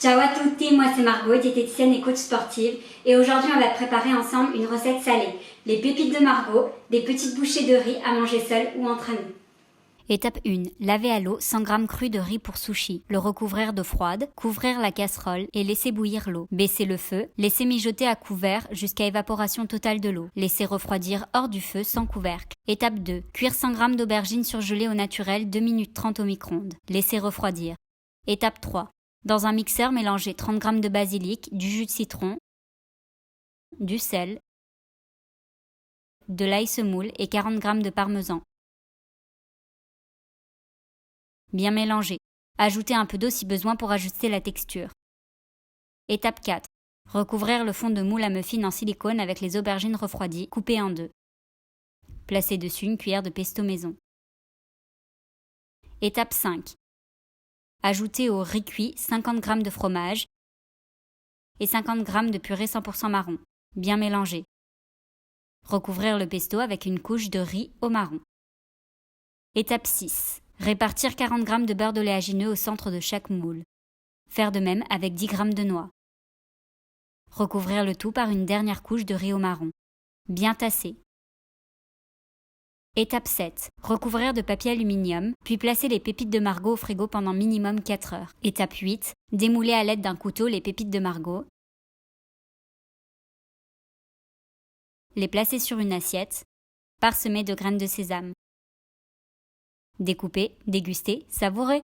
Ciao à tutti, moi c'est Margot, diététicienne et coach sportive, et aujourd'hui on va préparer ensemble une recette salée, les pépites de Margot, des petites bouchées de riz à manger seul ou entre amis. Étape 1. Laver à l'eau 100 g cru de riz pour sushi. Le recouvrir d'eau froide, couvrir la casserole et laisser bouillir l'eau. Baisser le feu, laisser mijoter à couvert jusqu'à évaporation totale de l'eau. Laisser refroidir hors du feu sans couvercle. Étape 2. Cuire 100 g d'aubergines surgelées au naturel 2 minutes 30 au micro-ondes. Laisser refroidir. Étape 3. Dans un mixeur, mélangez 30 g de basilic, du jus de citron, du sel, de l'ail semoule et 40 g de parmesan. Bien mélanger. Ajoutez un peu d'eau si besoin pour ajuster la texture. Étape 4. Recouvrir le fond de moule à muffins en silicone avec les aubergines refroidies, coupées en deux. Placez dessus une cuillère de pesto maison. Étape 5. Ajoutez au riz cuit 50 g de fromage et 50 g de purée 100% marron. Bien mélanger. Recouvrir le pesto avec une couche de riz au marron. Étape 6. Répartir 40 g de beurre d'oléagineux au centre de chaque moule. Faire de même avec 10 g de noix. Recouvrir le tout par une dernière couche de riz au marron. Bien tasser. Étape 7. Recouvrir de papier aluminium, puis placer les pépites de Margot au frigo pendant minimum 4 heures. Étape 8. Démouler à l'aide d'un couteau les pépites de Margot. Les placer sur une assiette, parsemée de graines de sésame. Découper, déguster, savourer.